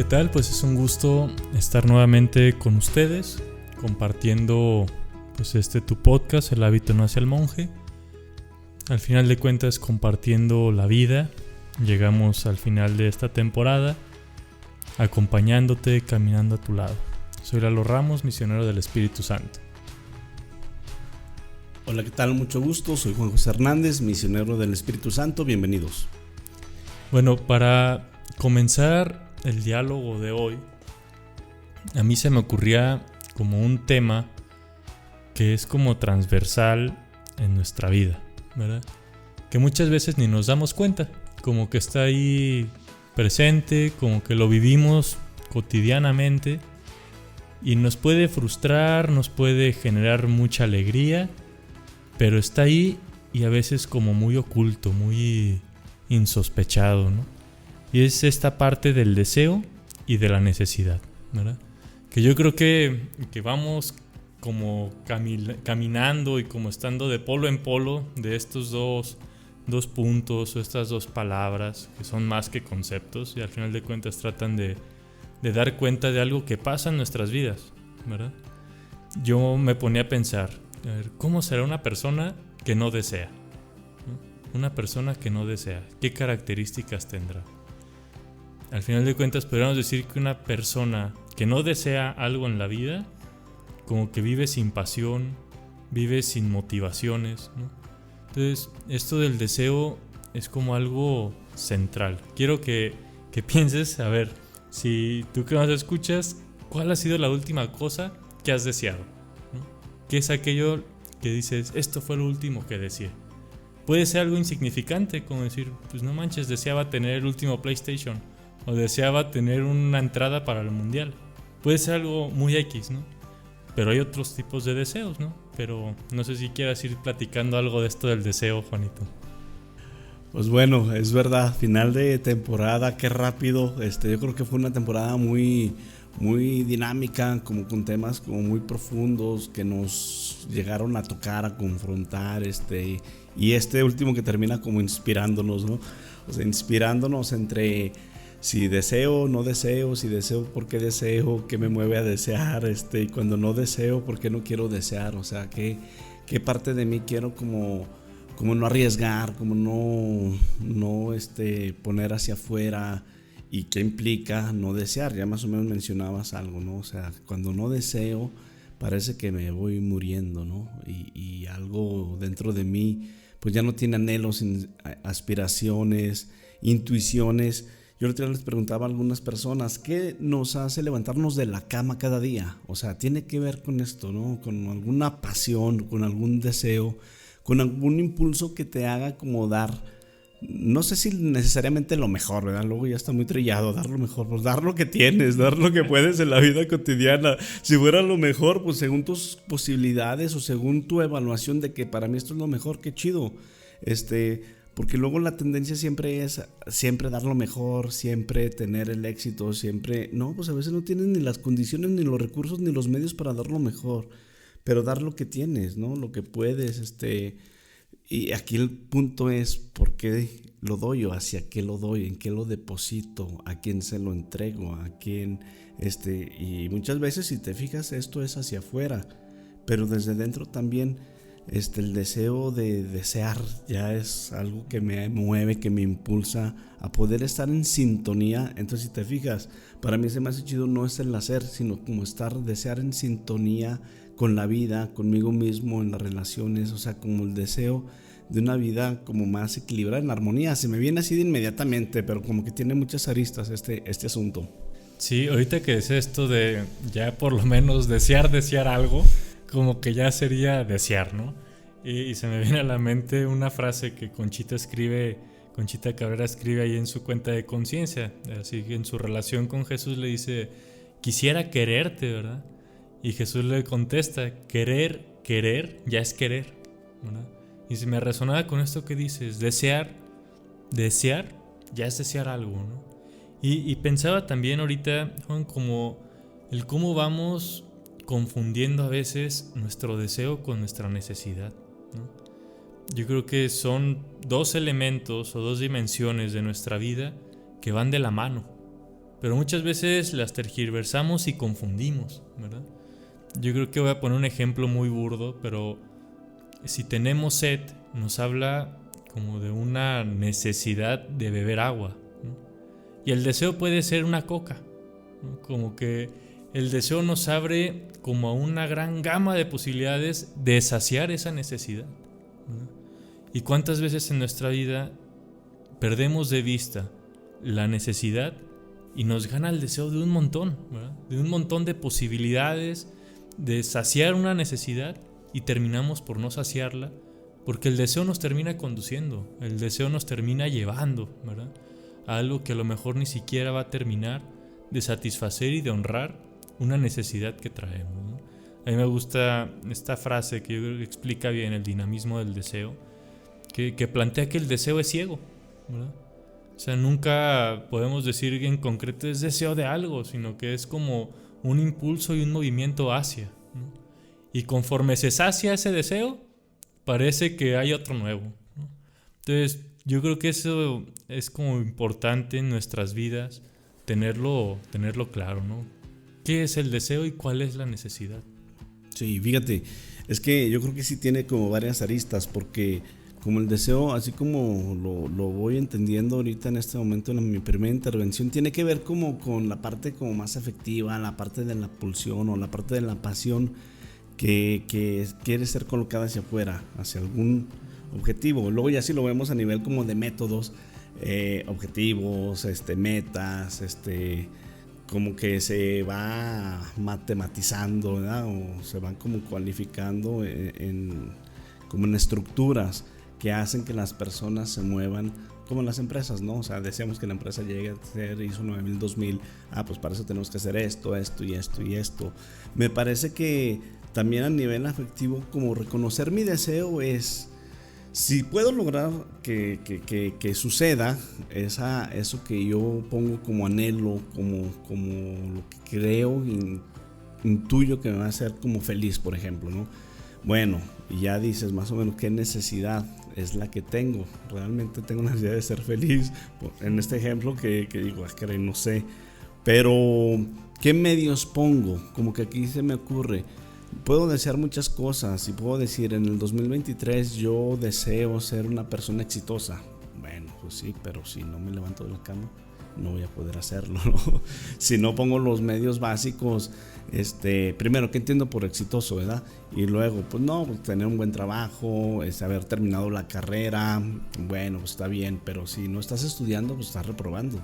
tal? Pues es un gusto estar nuevamente con ustedes, compartiendo pues tu podcast, El hábito no hace al monje. Al final de cuentas, compartiendo la vida. Llegamos al final de esta temporada, acompañándote, caminando a tu lado. Soy Lalo Ramos, misionero del Espíritu Santo. Hola, ¿qué tal? Mucho gusto, soy Juan José Hernández, misionero del Espíritu Santo, bienvenidos. Bueno, para comenzar el diálogo de hoy, a mí se me ocurría como un tema que es como transversal en nuestra vida, ¿verdad? Que muchas veces ni nos damos cuenta, como que está ahí presente, como que lo vivimos cotidianamente y nos puede frustrar, nos puede generar mucha alegría, pero está ahí y a veces como muy oculto, muy insospechado, ¿no? Y es esta parte del deseo y de la necesidad, ¿verdad? Que yo creo que vamos como caminando y como estando de polo en polo de estos dos puntos o estas dos palabras que son más que conceptos y al final de cuentas tratan de dar cuenta de algo que pasa en nuestras vidas, ¿verdad? Yo me ponía a pensar, a ver, ¿cómo será una persona que no desea? ¿No? Una persona que no desea, ¿qué características tendrá? Al final de cuentas podríamos decir que una persona que no desea algo en la vida, como que vive sin pasión, vive sin motivaciones, ¿no? Entonces, esto del deseo es como algo central. Quiero que pienses, a ver, si tú que nos escuchas, ¿cuál ha sido la última cosa que has deseado? ¿No? ¿Qué es aquello que dices, esto fue lo último que deseé? Puede ser algo insignificante, como decir, pues no manches, deseaba tener el último PlayStation, o deseaba tener una entrada para el Mundial. Puede ser algo muy X, ¿no? Pero hay otros tipos de deseos, ¿no? Pero no sé si quieras ir platicando algo de esto del deseo, Juanito. Pues bueno, es verdad, final de temporada, qué rápido. Yo creo que fue una temporada muy dinámica, como con temas como muy profundos que nos llegaron a tocar, a confrontar, y este último que termina como inspirándonos, ¿no? O sea, inspirándonos entre si deseo, no deseo, si deseo, ¿por qué deseo? ¿Qué me mueve a desear? Y cuando no deseo, ¿por qué no quiero desear? O sea, ¿qué parte de mí quiero como no arriesgar, como no poner hacia afuera? ¿Y qué implica no desear? Ya más o menos mencionabas algo, ¿no? O sea, cuando no deseo, parece que me voy muriendo, ¿no? Y algo dentro de mí, pues ya no tiene anhelos, aspiraciones, intuiciones. Yo el otro día les preguntaba a algunas personas, ¿qué nos hace levantarnos de la cama cada día? O sea, tiene que ver con esto, ¿no? Con alguna pasión, con algún deseo, con algún impulso que te haga como dar, no sé si necesariamente lo mejor, ¿verdad? Luego ya está muy trillado, dar lo mejor, pues dar lo que tienes, dar lo que puedes en la vida cotidiana. Si fuera lo mejor, pues según tus posibilidades o según tu evaluación de que para mí esto es lo mejor, qué chido. Porque luego la tendencia siempre es siempre dar lo mejor, siempre tener el éxito, siempre... No, pues a veces no tienes ni las condiciones, ni los recursos, ni los medios para dar lo mejor. Pero dar lo que tienes, ¿no? Lo que puedes, Y aquí el punto es, ¿por qué lo doy o hacia qué lo doy? ¿En qué lo deposito? ¿A quién se lo entrego? ¿A quién? Y muchas veces, si te fijas, esto es hacia afuera. Pero desde dentro también... el deseo de desear ya es algo que me mueve, que me impulsa a poder estar en sintonía. Entonces, si te fijas, para mí ese más chido no es el hacer, sino como desear en sintonía con la vida, conmigo mismo, en las relaciones. O sea, como el deseo de una vida como más equilibrada, en armonía. Se me viene así de inmediatamente, pero como que tiene muchas aristas este asunto. Sí, ahorita que es esto de ya por lo menos desear algo, como que ya sería desear, ¿no? Y se me viene a la mente una frase que Conchita Cabrera escribe ahí en su cuenta de conciencia, así que en su relación con Jesús le dice, quisiera quererte, ¿verdad? Y Jesús le contesta, querer ya es querer, ¿verdad? Y se me resonaba con esto que dices, desear ya es desear algo, ¿no? Y pensaba también ahorita, Juan, como el cómo vamos confundiendo a veces nuestro deseo con nuestra necesidad, ¿no? Yo creo que son dos elementos o dos dimensiones de nuestra vida que van de la mano, pero muchas veces las tergiversamos y confundimos, ¿verdad? Yo creo que voy a poner un ejemplo muy burdo, pero si tenemos sed, nos habla como de una necesidad de beber agua, ¿no? Y el deseo puede ser una coca, ¿no? Como que el deseo nos abre como a una gran gama de posibilidades de saciar esa necesidad, ¿no? Y cuántas veces en nuestra vida perdemos de vista la necesidad y nos gana el deseo de un montón, ¿verdad? De un montón de posibilidades de saciar una necesidad, y terminamos por no saciarla porque el deseo nos termina conduciendo, el deseo nos termina llevando, ¿verdad?, a algo que a lo mejor ni siquiera va a terminar de satisfacer y de honrar una necesidad que traemos, ¿no? A mí me gusta esta frase que yo creo que explica bien el dinamismo del deseo, que plantea que el deseo es ciego, ¿verdad? O sea, nunca podemos decir en concreto es deseo de algo, sino que es como un impulso y un movimiento hacia, ¿no? Y conforme se sacia ese deseo, parece que hay otro nuevo, ¿no? Entonces, yo creo que eso es como importante en nuestras vidas, tenerlo claro, ¿no? ¿Qué es el deseo y cuál es la necesidad? Sí, fíjate, es que yo creo que sí tiene como varias aristas, porque como el deseo, así como lo voy entendiendo ahorita en este momento en mi primera intervención, tiene que ver como con la parte como más afectiva, la parte de la pulsión o la parte de la pasión que quiere ser colocada hacia afuera, hacia algún objetivo. Luego ya sí lo vemos a nivel como de métodos, objetivos, metas, como que se va matematizando, ¿verdad? O se van como cualificando como en estructuras que hacen que las personas se muevan como las empresas, ¿no? O sea, deseamos que la empresa llegue a ser ISO 9000, 2000, pues para eso tenemos que hacer esto y esto. Me parece que también a nivel afectivo, como reconocer mi deseo es, si puedo lograr que suceda eso que yo pongo como anhelo, como lo que creo, intuyo que me va a hacer como feliz, por ejemplo, ¿no? Bueno, y ya dices más o menos qué necesidad es la que tengo. Realmente tengo la necesidad de ser feliz. En este ejemplo que digo, caray, no sé. Pero, ¿qué medios pongo? Como que aquí se me ocurre. Puedo desear muchas cosas y puedo decir, en el 2023 yo deseo ser una persona exitosa. Bueno, pues sí, pero si no me levanto de la cama, no voy a poder hacerlo, ¿no? Si no pongo los medios básicos, primero, ¿qué entiendo por exitoso, verdad? Y luego, pues tener un buen trabajo, haber terminado la carrera, bueno, pues está bien, pero si no estás estudiando, pues estás reprobando.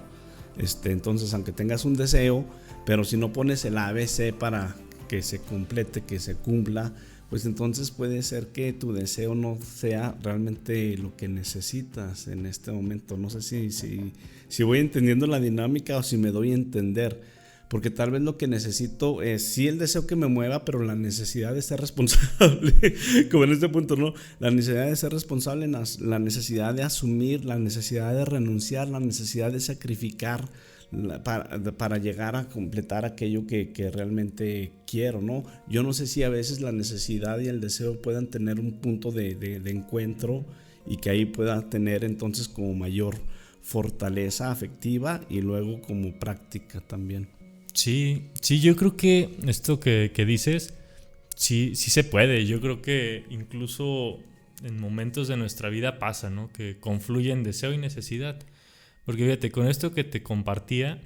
Entonces, aunque tengas un deseo, pero si no pones el ABC para que se complete, que se cumpla, pues entonces puede ser que tu deseo no sea realmente lo que necesitas en este momento. No sé si voy entendiendo la dinámica o si me doy a entender, porque tal vez lo que necesito es sí el deseo que me mueva, pero la necesidad de ser responsable, como en este punto, ¿no? La necesidad de ser responsable, la necesidad de asumir, la necesidad de renunciar, la necesidad de sacrificar para llegar a completar aquello que realmente quiero, ¿no? Yo no sé si a veces la necesidad y el deseo puedan tener un punto de encuentro y que ahí pueda tener entonces como mayor fortaleza afectiva y luego como práctica también. Sí, yo creo que esto que dices, sí se puede. Yo creo que incluso en momentos de nuestra vida pasa, ¿no? Que confluyen deseo y necesidad. Porque fíjate, con esto que te compartía,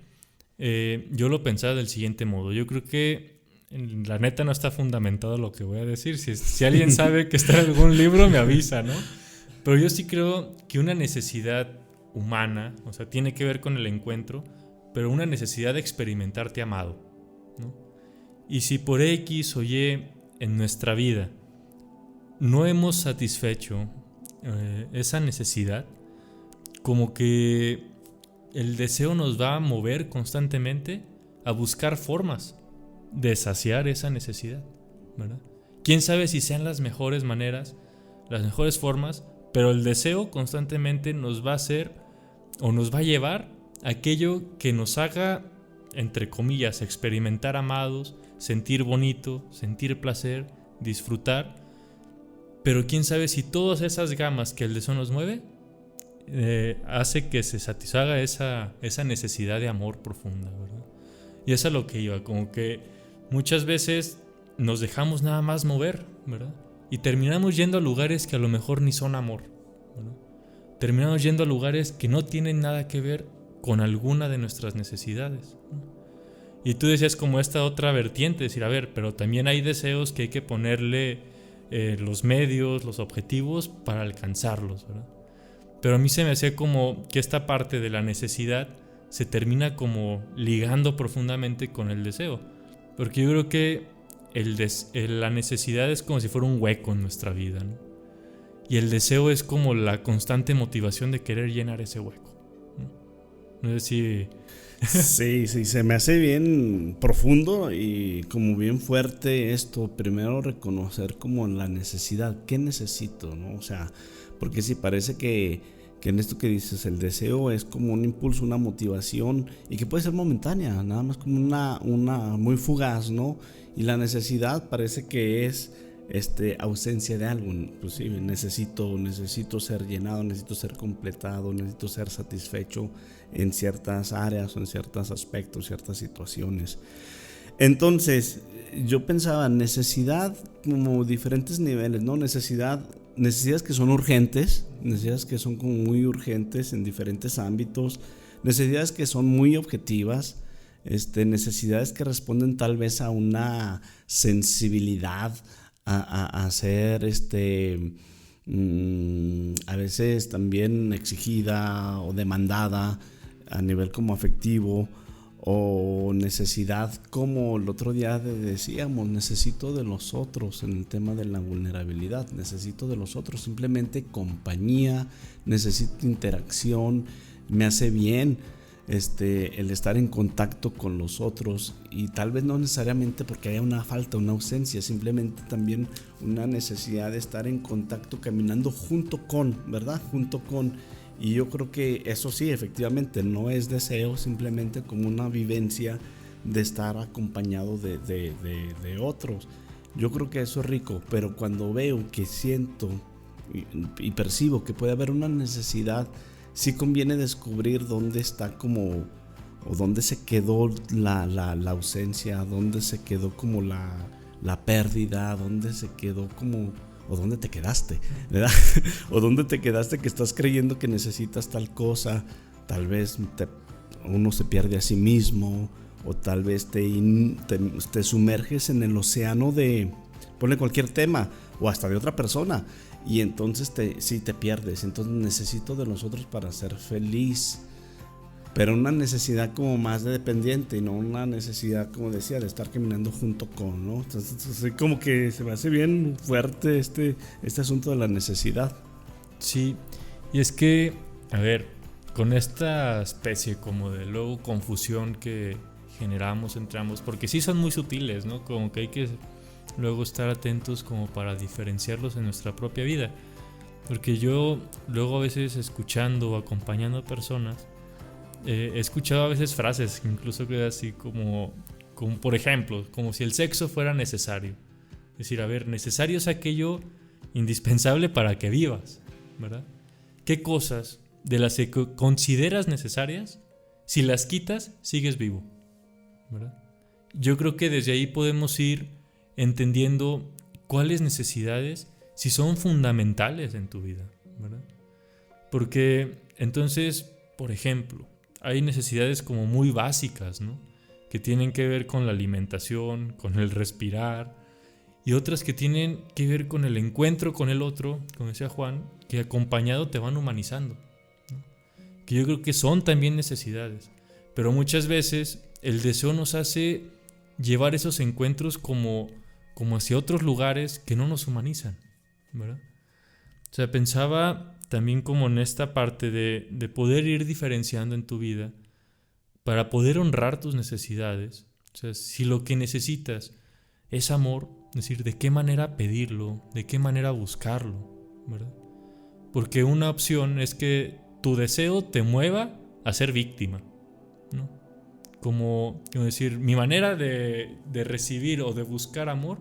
yo lo pensaba del siguiente modo. Yo creo que la neta no está fundamentado lo que voy a decir. Si alguien sabe que está en algún libro, me avisa, ¿no? Pero yo sí creo que una necesidad humana, o sea, tiene que ver con el encuentro, pero una necesidad de experimentarte amado, ¿no? Y si por X o Y en nuestra vida no hemos satisfecho esa necesidad, como que el deseo nos va a mover constantemente a buscar formas de saciar esa necesidad, ¿verdad? Quién sabe si sean las mejores maneras, las mejores formas, pero el deseo constantemente nos va a hacer o nos va a llevar a aquello que nos haga, entre comillas, experimentar amados, sentir bonito, sentir placer, disfrutar. Pero quién sabe si todas esas gamas que el deseo nos mueve hace que se satisfaga esa necesidad de amor profunda, ¿verdad? Y eso es a lo que iba, como que muchas veces nos dejamos nada más mover, ¿verdad? Y terminamos yendo a lugares que a lo mejor ni son amor, ¿verdad? Terminamos yendo a lugares que no tienen nada que ver con alguna de nuestras necesidades, ¿no? Y tú decías como esta otra vertiente, decir, a ver, pero también hay deseos que hay que ponerle los medios, los objetivos para alcanzarlos, ¿verdad? Pero a mí se me hacía como que esta parte de la necesidad se termina como ligando profundamente con el deseo. Porque yo creo que la necesidad es como si fuera un hueco en nuestra vida, ¿no? Y el deseo es como la constante motivación de querer llenar ese hueco, ¿no? No sé si... Sí, se me hace bien profundo y como bien fuerte esto. Primero reconocer como la necesidad, ¿qué necesito?, ¿no? O sea, porque sí parece que en esto que dices, el deseo es como un impulso, una motivación y que puede ser momentánea, nada más como una muy fugaz, ¿no? Y la necesidad parece que es ausencia de algo. Pues sí, necesito ser llenado, necesito ser completado, necesito ser satisfecho en ciertas áreas o en ciertos aspectos, ciertas situaciones. Entonces, yo pensaba necesidad como diferentes niveles, ¿no? Necesidades que son urgentes, necesidades que son como muy urgentes en diferentes ámbitos, necesidades que son muy objetivas, necesidades que responden tal vez a una sensibilidad, a ser a veces también exigida o demandada a nivel como afectivo, o necesidad como el otro día decíamos, necesito de los otros en el tema de la vulnerabilidad, necesito de los otros, simplemente compañía, necesito interacción, me hace bien el estar en contacto con los otros, y tal vez no necesariamente porque haya una falta, una ausencia, simplemente también una necesidad de estar en contacto, caminando junto con, ¿verdad? Junto con. Y yo creo que eso sí, efectivamente, no es deseo, simplemente como una vivencia de estar acompañado de otros. Yo creo que eso es rico, pero cuando veo, que siento y percibo que puede haber una necesidad, sí conviene descubrir dónde está como, o dónde se quedó la ausencia, dónde se quedó como la pérdida, dónde se quedó como... o dónde te quedaste, ¿verdad? O dónde te quedaste que estás creyendo que necesitas tal cosa. Tal vez uno se pierde a sí mismo, o tal vez te sumerges en el océano de, ponle cualquier tema, o hasta de otra persona, y entonces sí te pierdes. Entonces necesito de los otros para ser feliz, pero una necesidad como más de dependiente, y no una necesidad, como decía, de estar caminando junto con, ¿no? Entonces como que se me hace bien fuerte este asunto de la necesidad. Sí, y es que, a ver, con esta especie como de luego confusión que generamos entre ambos, porque sí son muy sutiles, ¿no? Como que hay que luego estar atentos como para diferenciarlos en nuestra propia vida. Porque yo luego a veces escuchando o acompañando a personas, he escuchado a veces frases incluso que así como por ejemplo, como si el sexo fuera necesario. Es decir, a ver, necesario es aquello indispensable para que vivas, ¿verdad? ¿Qué cosas de las que consideras necesarias, si las quitas, sigues vivo, ¿verdad? Yo creo que desde ahí podemos ir entendiendo cuáles necesidades si son fundamentales en tu vida, ¿verdad? Porque entonces, por ejemplo, hay necesidades como muy básicas, ¿no? Que tienen que ver con la alimentación, con el respirar, y otras que tienen que ver con el encuentro con el otro, como decía Juan, que acompañado te van humanizando, ¿no? Que yo creo que son también necesidades, pero muchas veces el deseo nos hace llevar esos encuentros como hacia otros lugares que no nos humanizan, ¿verdad? O sea, pensaba también como en esta parte de poder ir diferenciando en tu vida para poder honrar tus necesidades. O sea, si lo que necesitas es amor, es decir, de qué manera pedirlo, de qué manera buscarlo, ¿verdad? Porque una opción es que tu deseo te mueva a ser víctima, ¿no? Como decir, mi manera de recibir o de buscar amor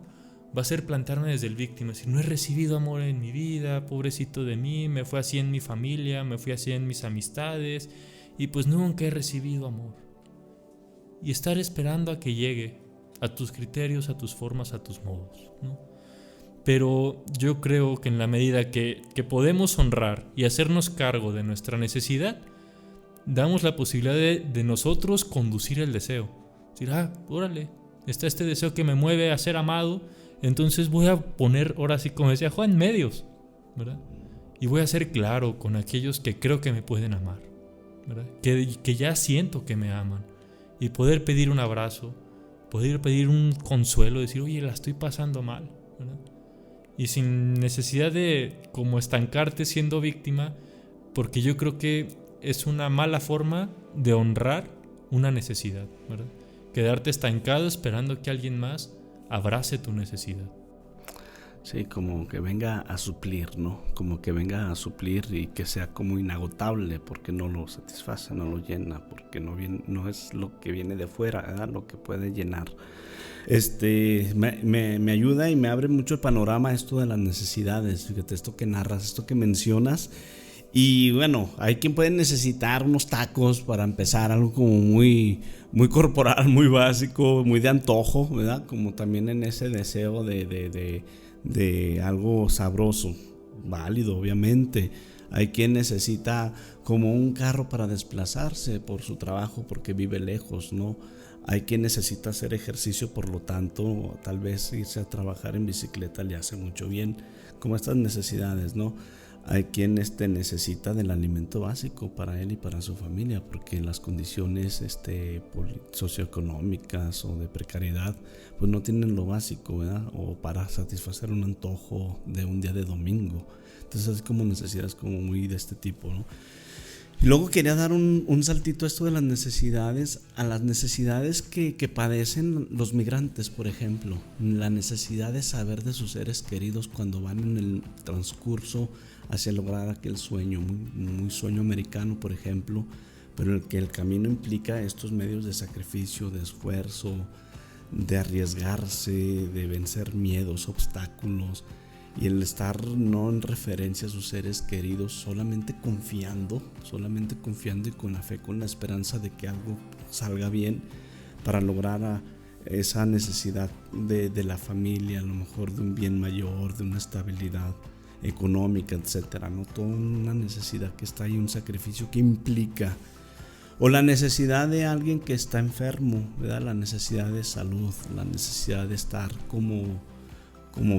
va a ser plantarme desde el víctima, decir, no he recibido amor en mi vida, pobrecito de mí, me fue así en mi familia, me fui así en mis amistades, y pues nunca he recibido amor. Y estar esperando a que llegue, a tus criterios, a tus formas, a tus modos, ¿no? Pero yo creo que en la medida que podemos honrar y hacernos cargo de nuestra necesidad, damos la posibilidad de nosotros conducir el deseo. Decir, órale, está este deseo que me mueve a ser amado, entonces voy a poner, ahora sí como decía Juan, medios, ¿verdad? Y voy a ser claro con aquellos que creo que me pueden amar, ¿verdad? Que ya siento que me aman. Y poder pedir un abrazo, poder pedir un consuelo, decir, oye, la estoy pasando mal, ¿verdad? Y sin necesidad de como estancarte siendo víctima, porque yo creo que es una mala forma de honrar una necesidad, ¿verdad? Quedarte estancado esperando que alguien más abrace tu necesidad. Sí, como que venga a suplir, ¿no? Como que venga a suplir y que sea como inagotable porque no lo satisface, no lo llena, porque no es lo que viene de fuera, ¿verdad? Lo que puede llenar. Me ayuda y me abre mucho el panorama esto de las necesidades. Fíjate, esto que narras, esto que mencionas. Y bueno, hay quien puede necesitar unos tacos para empezar, algo como muy, muy corporal, muy básico, muy de antojo, ¿verdad? Como también en ese deseo de algo sabroso, válido, obviamente. Hay quien necesita como un carro para desplazarse por su trabajo porque vive lejos, ¿no? Hay quien necesita hacer ejercicio, por lo tanto, tal vez irse a trabajar en bicicleta le hace mucho bien, como estas necesidades, ¿no? Hay quien necesita del alimento básico para él y para su familia, porque las condiciones socioeconómicas o de precariedad, pues no tienen lo básico, ¿verdad? O para satisfacer un antojo de un día de domingo. Entonces, es como necesidades como muy de este tipo, ¿no? Y luego quería dar un saltito a esto de las necesidades, a las necesidades que padecen los migrantes, por ejemplo. La necesidad de saber de sus seres queridos cuando van en el transcurso hacia lograr aquel sueño, muy sueño americano, por ejemplo, pero el camino implica estos medios de sacrificio, de esfuerzo, de arriesgarse, de vencer miedos, obstáculos, y el estar no en referencia a sus seres queridos, solamente confiando y con la fe, con la esperanza de que algo salga bien para lograr esa necesidad de la familia, a lo mejor de un bien mayor, de una estabilidad económica, etcétera, ¿no? Toda una necesidad que está ahí, un sacrificio que implica, o la necesidad de alguien que está enfermo, ¿verdad? La necesidad de salud, la necesidad de estar como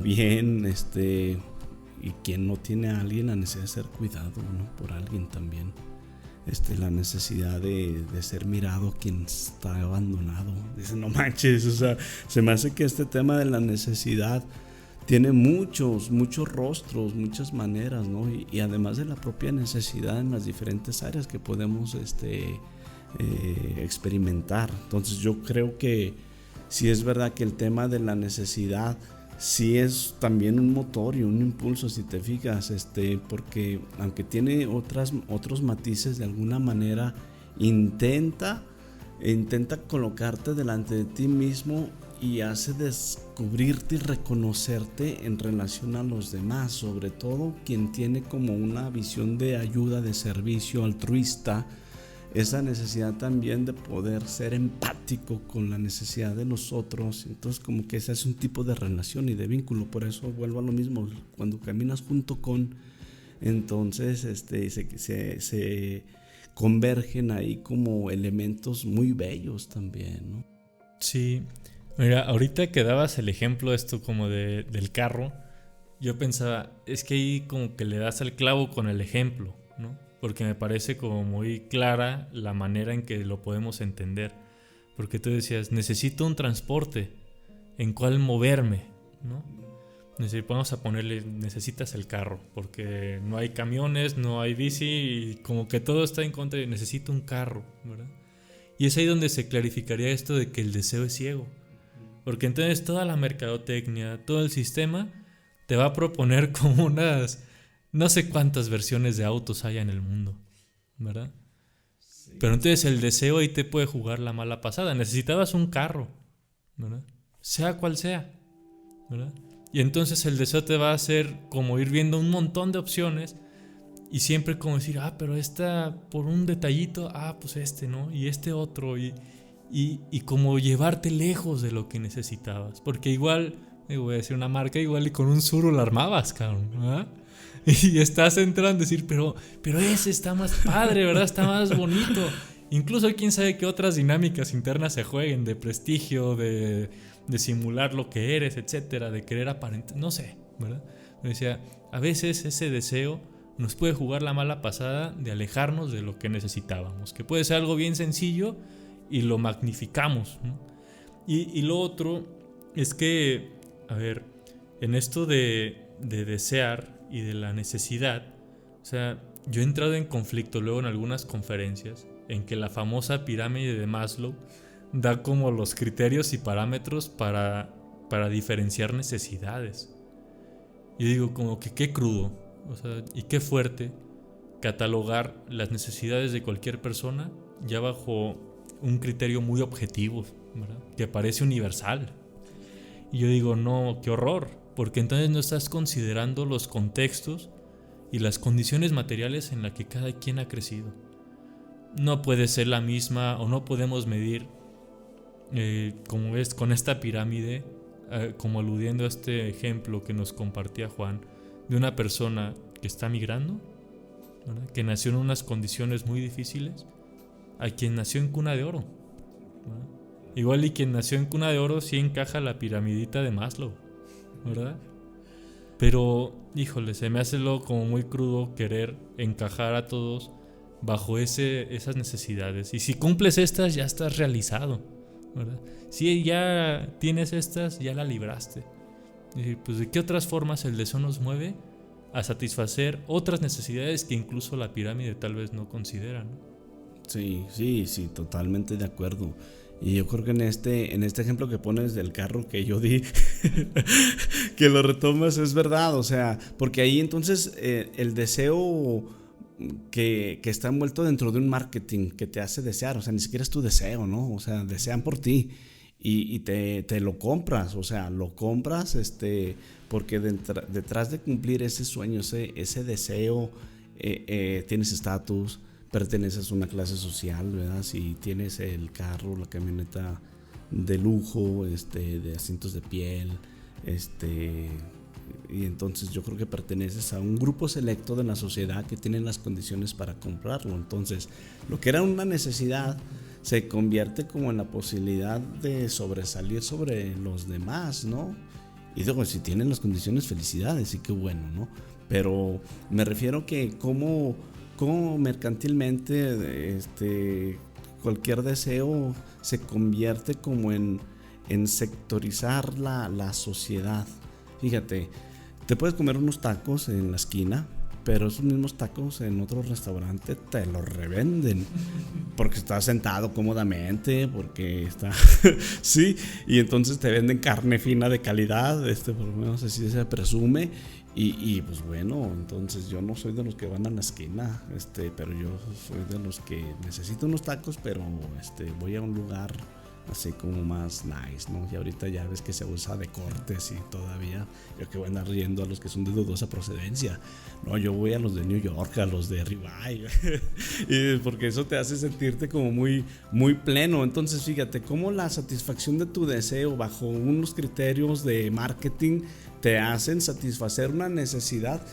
bien, y quien no tiene a alguien, la necesidad de ser cuidado, ¿no? Por alguien también, la necesidad de ser mirado quien está abandonado. Dice, no manches, o sea, se me hace que este tema de la necesidad tiene muchos rostros, muchas maneras, ¿no? Y además de la propia necesidad en las diferentes áreas que podemos experimentar. Entonces yo creo que sí es verdad que el tema de la necesidad sí es también un motor y un impulso, si te fijas, porque aunque tiene otros matices, de alguna manera intenta colocarte delante de ti mismo y hace descubrirte y reconocerte en relación a los demás, sobre todo quien tiene como una visión de ayuda, de servicio altruista, esa necesidad también de poder ser empático con la necesidad de los otros. Entonces como que ese es un tipo de relación y de vínculo. Por eso vuelvo a lo mismo, cuando caminas junto con, entonces se convergen ahí como elementos muy bellos también, ¿no? Sí, mira, ahorita que dabas el ejemplo esto como del carro, yo pensaba, es que ahí como que le das al clavo con el ejemplo, ¿no? Porque me parece como muy clara la manera en que lo podemos entender. Porque tú decías, necesito un transporte en cuál moverme, ¿no? Vamos a ponerle, necesitas el carro, porque no hay camiones, no hay bici, y como que todo está en contra de necesito un carro, ¿verdad? Y es ahí donde se clarificaría esto de que el deseo es ciego. Porque entonces toda la mercadotecnia, todo el sistema, te va a proponer como unas... no sé cuántas versiones de autos hay en el mundo, ¿verdad? Sí. Pero entonces el deseo ahí te puede jugar la mala pasada. Necesitabas un carro, ¿verdad? Sea cual sea. ¿verdad? Y entonces el deseo te va a hacer como ir viendo un montón de opciones y siempre como decir, pero esta por un detallito, pues este, ¿no? Y este otro, y como llevarte lejos de lo que necesitabas. Porque igual, voy a decir una marca, igual y con un Zuru la armabas, cabrón, ¿verdad? Y estás entrando a decir, pero ese está más padre, ¿verdad? Está más bonito. Incluso quién sabe qué otras dinámicas internas se jueguen, de prestigio, de simular lo que eres, etcétera, de querer aparentar, no sé, ¿verdad? Me decía, a veces ese deseo nos puede jugar la mala pasada de alejarnos de lo que necesitábamos, que puede ser algo bien sencillo y lo magnificamos, ¿no? Y lo otro es que, a ver, en esto de desear y de la necesidad, o sea, yo he entrado en conflicto luego en algunas conferencias en que la famosa pirámide de Maslow da como los criterios y parámetros para diferenciar necesidades. Y digo, como que qué crudo, o sea, y qué fuerte catalogar las necesidades de cualquier persona ya bajo un criterio muy objetivo, ¿verdad? Que parece universal. Y yo digo, no, qué horror, porque entonces no estás considerando los contextos y las condiciones materiales en las que cada quien ha crecido. No puede ser la misma, o no podemos medir, como ves, con esta pirámide, como aludiendo a este ejemplo que nos compartía Juan, de una persona que está migrando, ¿verdad? Que nació en unas condiciones muy difíciles, a quien nació en cuna de oro, ¿verdad? Igual y quien nació en cuna de oro sí encaja la piramidita de Maslow, ¿verdad? Pero, híjole, se me hace luego como muy crudo querer encajar a todos bajo esas necesidades. Y si cumples estas, ya estás realizado, ¿verdad? Si ya tienes estas, ya la libraste. Y pues, ¿de qué otras formas el deseo nos mueve a satisfacer otras necesidades que incluso la pirámide tal vez no considera, ¿no? Sí, totalmente de acuerdo. Y yo creo que en este ejemplo que pones del carro que yo di, que lo retomas, es verdad, o sea, porque ahí entonces el deseo que está envuelto dentro de un marketing que te hace desear, o sea, ni siquiera es tu deseo, ¿no? O sea, desean por ti y te lo compras, o sea, lo compras porque detrás de cumplir ese sueño, ese deseo, tienes estatus, perteneces a una clase social, ¿verdad? Si tienes el carro, la camioneta de lujo, de asientos de piel, y entonces yo creo que perteneces a un grupo selecto de la sociedad que tiene las condiciones para comprarlo. Entonces, lo que era una necesidad se convierte como en la posibilidad de sobresalir sobre los demás, ¿no? Y digo, si tienen las condiciones, felicidades, y qué bueno, ¿no? Pero me refiero que como mercantilmente cualquier deseo se convierte como en sectorizar la sociedad. Fíjate, te puedes comer unos tacos en la esquina, pero esos mismos tacos en otro restaurante te los revenden porque estás sentado cómodamente, porque está sí, y entonces te venden carne fina de calidad, por lo menos así se presume. Y pues bueno, entonces yo no soy de los que van a la esquina, pero yo soy de los que necesito unos tacos, pero voy a un lugar así como más nice, ¿no? Y ahorita ya ves que se usa de cortes y todavía yo que voy a andar riendo a los que son de dudosa procedencia. No, yo voy a los de New York, a los de Ribeye, y porque eso te hace sentirte como muy, muy pleno. Entonces fíjate cómo la satisfacción de tu deseo bajo unos criterios de marketing te hacen satisfacer una necesidad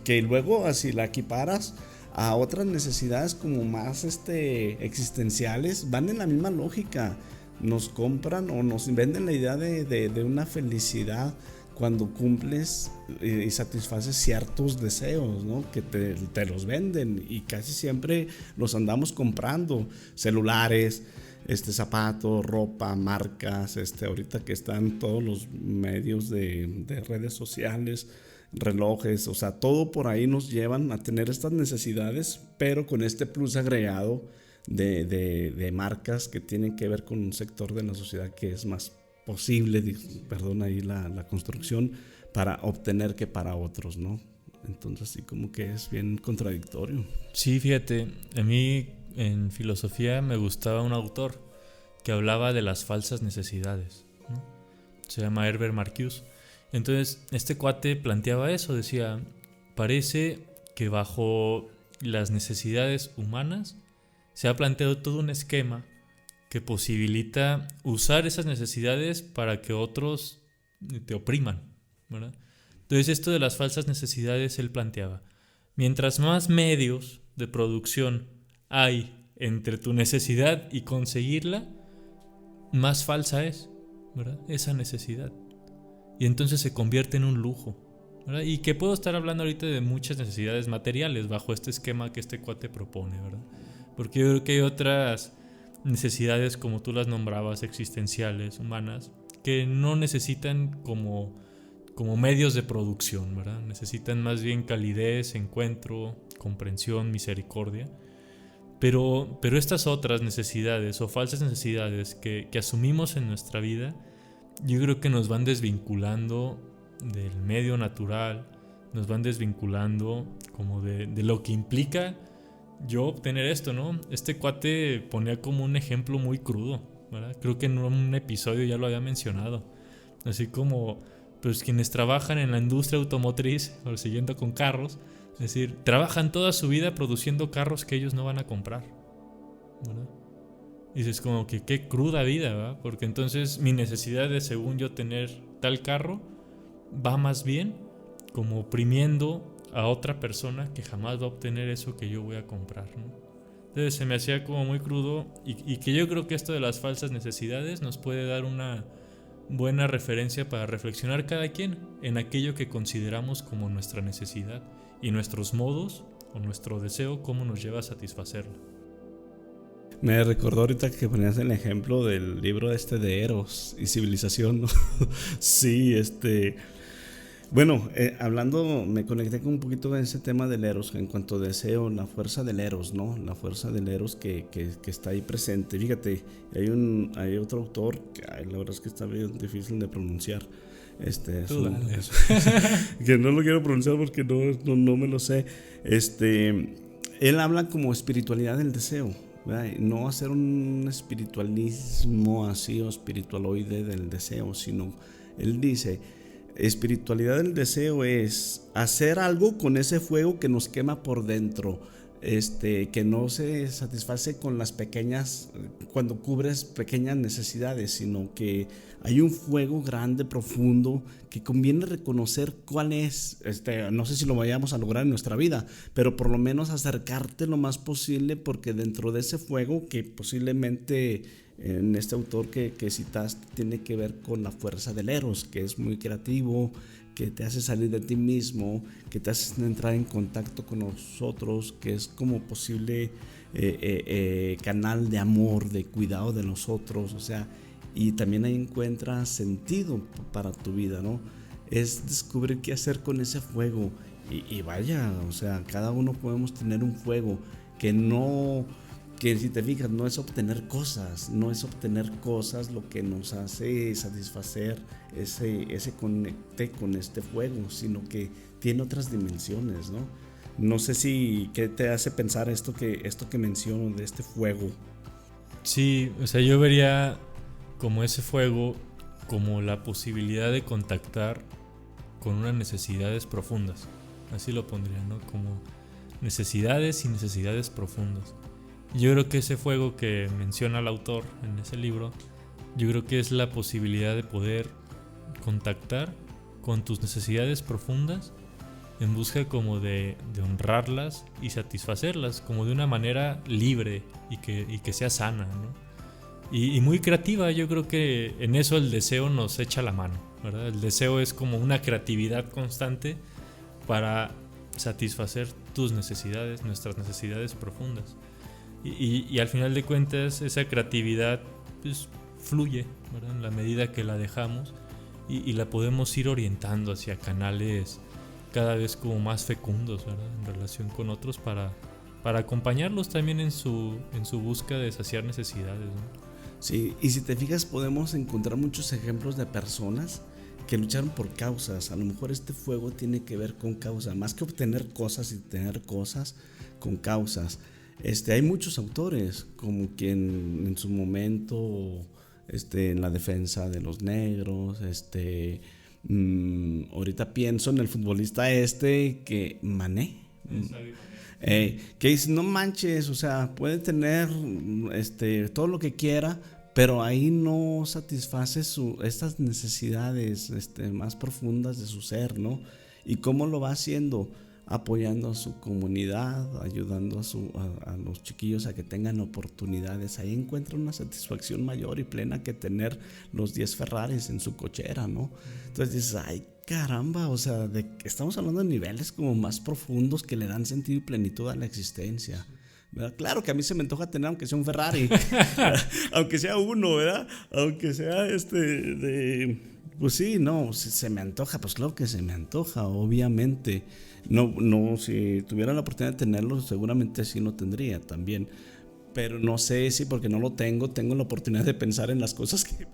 que luego así la equiparas a otras necesidades como más existenciales, van en la misma lógica. Nos compran o nos venden la idea de una felicidad cuando cumples y satisfaces ciertos deseos, ¿no? Que te los venden y casi siempre los andamos comprando. Celulares, zapatos, ropa, marcas, ahorita que están todos los medios de redes sociales, relojes, o sea, todo por ahí nos llevan a tener estas necesidades, pero con este plus agregado de marcas que tienen que ver con un sector de la sociedad que es más posible, perdón ahí la construcción, para obtener que para otros, ¿no? Entonces sí, como que es bien contradictorio. Sí, fíjate, a mí en filosofía me gustaba un autor que hablaba de las falsas necesidades, ¿no? se llama Herbert Marcuse. Entonces este cuate planteaba eso, decía, parece que bajo las necesidades humanas se ha planteado todo un esquema que posibilita usar esas necesidades para que otros te opriman, ¿verdad? Entonces esto de las falsas necesidades él planteaba, mientras más medios de producción hay entre tu necesidad y conseguirla, más falsa es, ¿verdad? Esa necesidad. Y entonces se convierte en un lujo, ¿verdad? Y que puedo estar hablando ahorita de muchas necesidades materiales bajo este esquema que este cuate propone, ¿verdad? Porque yo creo que hay otras necesidades, como tú las nombrabas, existenciales, humanas, que no necesitan como medios de producción, ¿verdad? Necesitan más bien calidez, encuentro, comprensión, misericordia. Pero estas otras necesidades o falsas necesidades que asumimos en nuestra vida, yo creo que nos van desvinculando del medio natural, nos van desvinculando como de lo que implica yo obtener esto, ¿no? Este cuate ponía como un ejemplo muy crudo, ¿verdad? Creo que en un episodio ya lo había mencionado. Así como, pues quienes trabajan en la industria automotriz, o siguiendo con carros, es decir, trabajan toda su vida produciendo carros que ellos no van a comprar, ¿verdad? Y dices como que qué cruda vida, ¿verdad? Porque entonces mi necesidad de, según yo, tener tal carro va más bien como oprimiendo a otra persona que jamás va a obtener eso que yo voy a comprar, ¿no? Entonces se me hacía como muy crudo y que yo creo que esto de las falsas necesidades nos puede dar una buena referencia para reflexionar cada quien en aquello que consideramos como nuestra necesidad y nuestros modos o nuestro deseo, cómo nos lleva a satisfacerlo. Me recordó ahorita que ponías el ejemplo del libro de Eros y Civilización, ¿no? Sí, bueno, hablando, me conecté con un poquito con ese tema del Eros en cuanto a deseo, la fuerza del Eros, ¿no? La fuerza del Eros que está ahí presente. Fíjate, hay otro autor que la verdad es que está bien difícil de pronunciar. Que no lo quiero pronunciar porque no me lo sé. Él habla como espiritualidad del deseo, ¿verdad? No hacer un espiritualismo así o espiritualoide del deseo, sino él dice: espiritualidad del deseo es hacer algo con ese fuego que nos quema por dentro, que no se satisface con las pequeñas, cuando cubres pequeñas necesidades, sino que hay un fuego grande, profundo, que conviene reconocer cuál es. No sé si lo vayamos a lograr en nuestra vida, pero por lo menos acercarte lo más posible, porque dentro de ese fuego, que posiblemente en este autor que citaste tiene que ver con la fuerza del Eros, que es muy creativo, que te hace salir de ti mismo, que te hace entrar en contacto con nosotros, que es como posible canal de amor, de cuidado de nosotros, o sea, y también ahí encuentras sentido para tu vida, ¿no? Es descubrir qué hacer con ese fuego y vaya, o sea, cada uno podemos tener un fuego que si te fijas no es obtener cosas lo que nos hace satisfacer ese conecte con este fuego, sino que tiene otras dimensiones, ¿no? No sé si qué te hace pensar esto que menciono de este fuego. Sí, o sea, yo vería como ese fuego como la posibilidad de contactar con unas necesidades profundas, así lo pondría, ¿no? Como necesidades y necesidades profundas. Yo creo que ese fuego que menciona el autor en ese libro, yo creo que es la posibilidad de poder contactar con tus necesidades profundas en busca como de honrarlas y satisfacerlas como de una manera libre y que sea sana, ¿no? Y muy creativa. Yo creo que en eso el deseo nos echa la mano, ¿verdad? El deseo es como una creatividad constante para satisfacer tus necesidades, nuestras necesidades profundas. Y al final de cuentas esa creatividad pues fluye, ¿verdad? En la medida que la dejamos y la podemos ir orientando hacia canales cada vez como más fecundos, ¿verdad? En relación con otros para acompañarlos también en su búsqueda de saciar necesidades, ¿no? Sí, y si te fijas podemos encontrar muchos ejemplos de personas que lucharon por causas. A lo mejor este fuego tiene que ver con causas, más que obtener cosas y tener cosas, con causas. Hay muchos autores como quien en su momento en la defensa de los negros. Ahorita pienso en el futbolista que Mané. Que dice, no manches, o sea, puede tener todo lo que quiera, pero ahí no satisface estas necesidades más profundas de su ser, ¿no? ¿Y cómo lo va haciendo? Apoyando a su comunidad, ayudando a los chiquillos a que tengan oportunidades. Ahí encuentra una satisfacción mayor y plena que tener los 10 Ferraris en su cochera, ¿no? Entonces dices, ay, caramba, o sea, estamos hablando de niveles como más profundos que le dan sentido y plenitud a la existencia, ¿verdad? Claro que a mí se me antoja tener aunque sea un Ferrari, aunque sea uno, ¿verdad? Aunque sea pues sí, no, si se me antoja, pues claro que se me antoja, obviamente. No, si tuviera la oportunidad de tenerlo, seguramente sí lo tendría también. Pero no sé si porque no lo tengo la oportunidad de pensar en las cosas que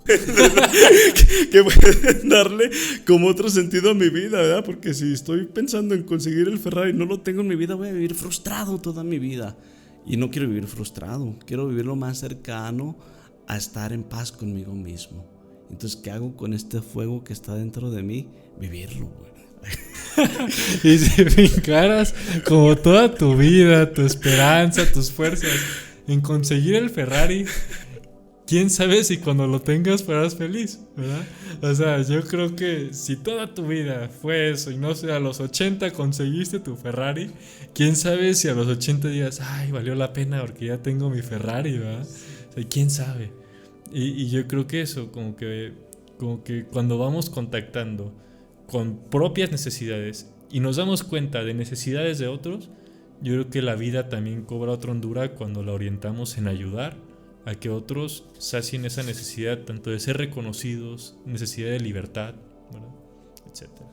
pueden darle como otro sentido a mi vida, ¿verdad? Porque si estoy pensando en conseguir el Ferrari y no lo tengo en mi vida, voy a vivir frustrado toda mi vida. Y no quiero vivir frustrado, quiero vivir lo más cercano a estar en paz conmigo mismo. Entonces, ¿qué hago con este fuego que está dentro de mí? Vivirlo, güey. Y si fincaras como toda tu vida, tu esperanza, tus fuerzas en conseguir el Ferrari, quién sabe si cuando lo tengas fueras feliz, ¿verdad? O sea, yo creo que si toda tu vida fue eso y no sé, a los 80 conseguiste tu Ferrari, quién sabe si a los 80 digas, ay, valió la pena porque ya tengo mi Ferrari, ¿verdad? O sea, quién sabe. Y yo creo que eso, como que cuando vamos contactando con propias necesidades y nos damos cuenta de necesidades de otros, yo creo que la vida también cobra otra hondura cuando la orientamos en ayudar a que otros sacien esa necesidad tanto de ser reconocidos, necesidad de libertad, ¿verdad? Etcétera.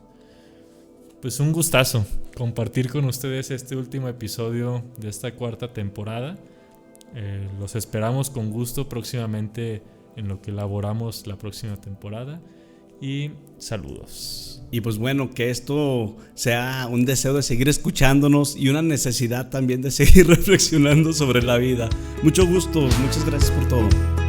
Pues un gustazo compartir con ustedes este último episodio de esta 4ª temporada. Los esperamos con gusto próximamente en lo que elaboramos la próxima temporada. Y saludos. Y pues bueno, que esto sea un deseo de seguir escuchándonos y una necesidad también de seguir reflexionando sobre la vida. Mucho gusto, muchas gracias por todo.